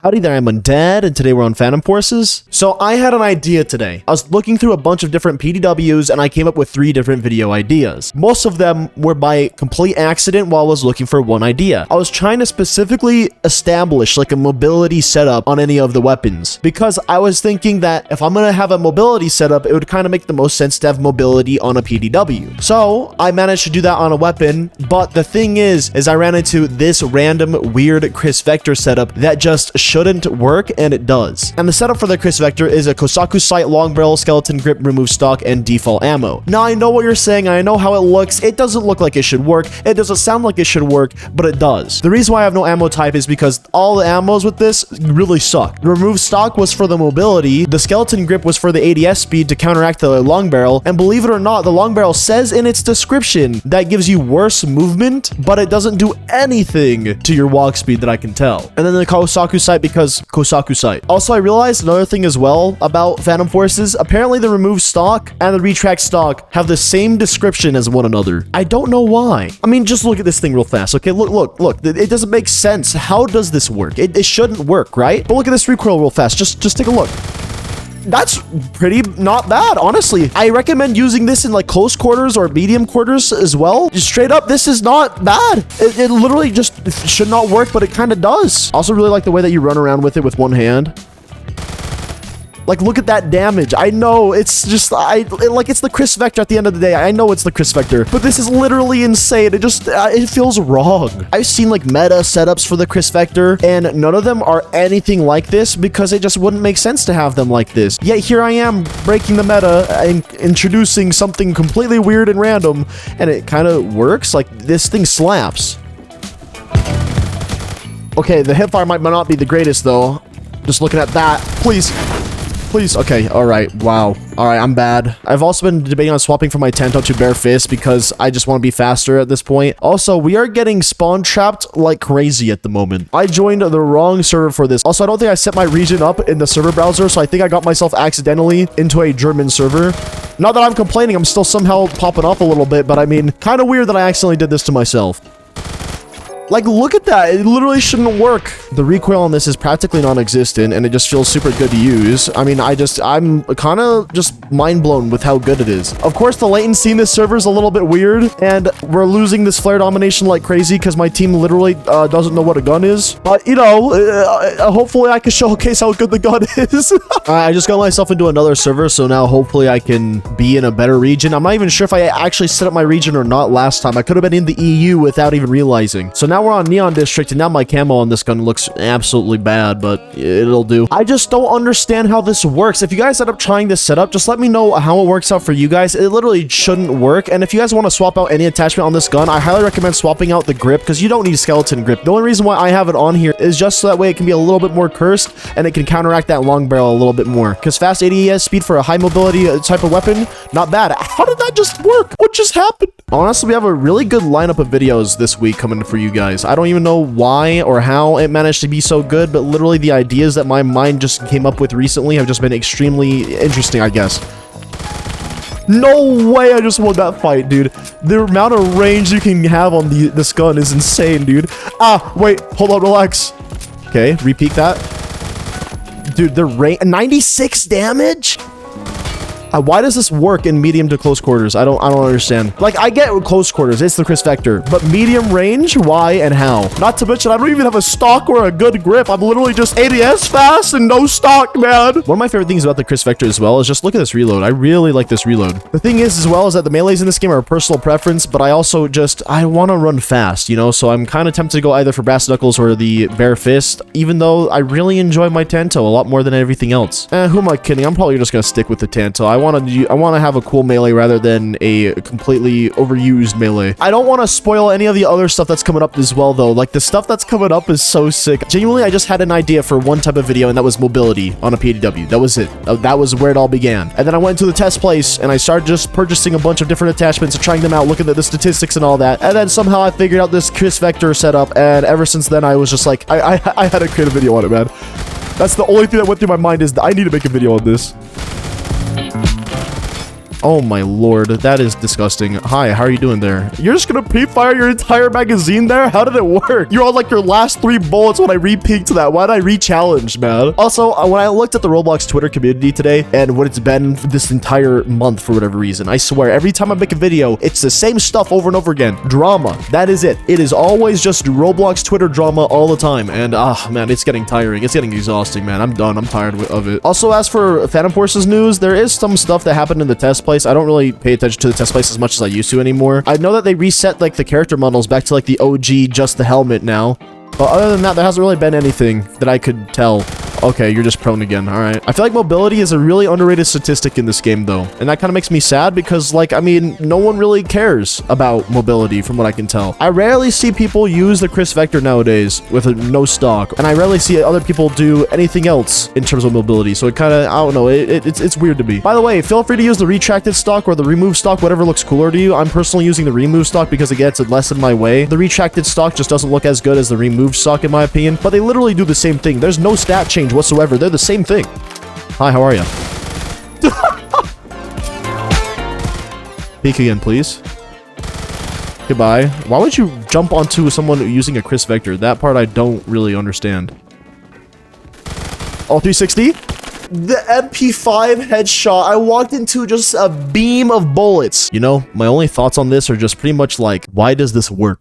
Howdy there, I'm Undead, and today we're on Phantom Forces. So I had an idea today. I was looking through a bunch of different PDWs, and I came up with 3 different video ideas. Most of them were by complete accident while I was looking for one idea. I was trying to specifically establish like a mobility setup on any of the weapons, because I was thinking that if I'm gonna have a mobility setup, it would kind of make the most sense to have mobility on a PDW. So I managed to do that on a weapon, but the thing is I ran into this random weird KRISS Vector setup that just shouldn't work, and it does. And the setup for the KRISS Vector is a Kosaku sight, long barrel, skeleton grip, remove stock, and default ammo. Now I know what you're saying, I know how it looks. It doesn't look like it should work, it doesn't sound like it should work, but it does. The reason why I have no ammo type is because all the ammos with this really suck. The remove stock was for the mobility, the skeleton grip was for the ADS speed to counteract the long barrel, and believe it or not, the long barrel says in its description that gives you worse movement, but it doesn't do anything to your walk speed that I can tell. And then the Kosaku sight, because Kosaku sight. Also, I realized another thing as well about Phantom Forces. Apparently the remove stock and the retract stock have the same description as one another. I don't know why. I mean, just look at this thing real fast. Okay, look. It doesn't make sense. How does this work? It shouldn't work, right? But look at this recoil real fast. Just take a look. That's pretty not bad, honestly. I recommend using this in like close quarters or medium quarters as well. Just straight up, this is not bad. It literally just should not work, but it kind of does. Also really like the way that you run around with it with one hand. Like, look at that damage. I know it's just, it's the KRISS Vector at the end of the day. I know it's the KRISS Vector, but this is literally insane. It just, it feels wrong. I've seen like meta setups for the KRISS Vector, and none of them are anything like this because it just wouldn't make sense to have them like this. Yet here I am breaking the meta and introducing something completely weird and random, and it kind of works. Like, this thing slaps. Okay, the hipfire might not be the greatest though. Just looking at that, please. Please. Okay. All right. Wow. All right. I'm bad. I've also been debating on swapping from my Tanto to Bare Fist because I just want to be faster at this point. Also, we are getting spawn trapped like crazy at the moment. I joined the wrong server for this. Also, I don't think I set my region up in the server browser, so I think I got myself accidentally into a German server. Not that I'm complaining. I'm still somehow popping off a little bit, but I mean, kind of weird that I accidentally did this to myself. Like, look at that. It literally shouldn't work. The recoil on this is practically non-existent, and it just feels super good to use. I mean, I'm kind of just mind blown with how good it is. Of course, the latency in this server is a little bit weird, and we're losing this flare domination like crazy because my team literally doesn't know what a gun is. But, you know, hopefully I can showcase how good the gun is. I just got myself into another server, so now hopefully I can be in a better region. I'm not even sure if I actually set up my region or not last time. I could have been in the EU without even realizing. So now we're on Neon District, and now my camo on this gun looks absolutely bad, but it'll do. I just don't understand how this works. If you guys end up trying this setup, just let me know how it works out for you guys. It literally shouldn't work, and if you guys want to swap out any attachment on this gun, I highly recommend swapping out the grip, because you don't need skeleton grip. The only reason why I have it on here is just so that way it can be a little bit more cursed, and it can counteract that long barrel a little bit more, because fast ADS speed for a high mobility type of weapon, not bad. How did that just work? What just happened? Honestly, we have a really good lineup of videos this week coming for you guys. I don't even know why or how it managed to be so good, but literally the ideas that my mind just came up with recently have just been extremely interesting, I guess. No way I just won that fight, dude. The amount of range you can have on this gun is insane, dude. Ah, wait, hold on, relax. Okay, repeat that. Dude, the range, 96 damage? Why does this work in medium to close quarters? I don't understand. Like, I get close quarters, it's the KRISS Vector, but medium range, why and how? Not to mention, I don't even have a stock or a good grip. I'm literally just ADS fast and no stock, man. One of my favorite things about the KRISS Vector as well is just look at this reload. I really like this reload. The thing is, as well, is that the melees in this game are a personal preference, but I also just, I want to run fast, you know? So I'm kind of tempted to go either for Brass Knuckles or the Bare Fist, even though I really enjoy my Tanto a lot more than everything else. Who am I kidding? I'm probably just going to stick with the Tanto. I want to have a cool melee rather than a completely overused melee. I don't want to spoil any of the other stuff that's coming up as well, though. Like, the stuff that's coming up is so sick. Genuinely, I just had an idea for one type of video, and that was mobility on a PDW. That was it. That was where it all began. And then I went to the test place, and I started just purchasing a bunch of different attachments and trying them out, looking at the statistics and all that. And then somehow I figured out this KRISS Vector setup, and ever since then, I was just like, I had to create a video on it, man. That's the only thing that went through my mind is that I need to make a video on this. Oh my lord, that is disgusting. Hi, how are you doing there? You're just gonna pre-fire your entire magazine there? How did it work? You're on like your last 3 bullets when I re-peeked that. Why did I re-challenge, man? Also, when I looked at the Roblox Twitter community today and what it's been this entire month for whatever reason, I swear, every time I make a video, it's the same stuff over and over again. Drama. That is it. It is always just Roblox Twitter drama all the time. And, man, it's getting tiring. It's getting exhausting, man. I'm done. I'm tired of it. Also, as for Phantom Forces news, there is some stuff that happened in the test place. I don't really pay attention to the test place as much as I used to anymore. I know that they reset, like, the character models back to, like, the OG, just the helmet now. But other than that, there hasn't really been anything that I could tell. Okay, you're just prone again. All right. I feel like mobility is a really underrated statistic in this game, though. And that kind of makes me sad because, like, I mean, no one really cares about mobility from what I can tell. I rarely see people use the KRISS Vector nowadays with no stock. And I rarely see other people do anything else in terms of mobility. So it kind of, I don't know, it's weird to me. By the way, feel free to use the retracted stock or the remove stock, whatever looks cooler to you. I'm personally using the remove stock because it gets less in my way. The retracted stock just doesn't look as good as the remove stock in my opinion. But they literally do the same thing. There's no stat change whatsoever. They're the same thing. Hi, how are you? Peek again, please. Goodbye. Why would you jump onto someone using a KRISS Vector? That part I don't really understand. Oh, 360? The MP5 headshot. I walked into just a beam of bullets. You know, my only thoughts on this are just pretty much like, why does this work?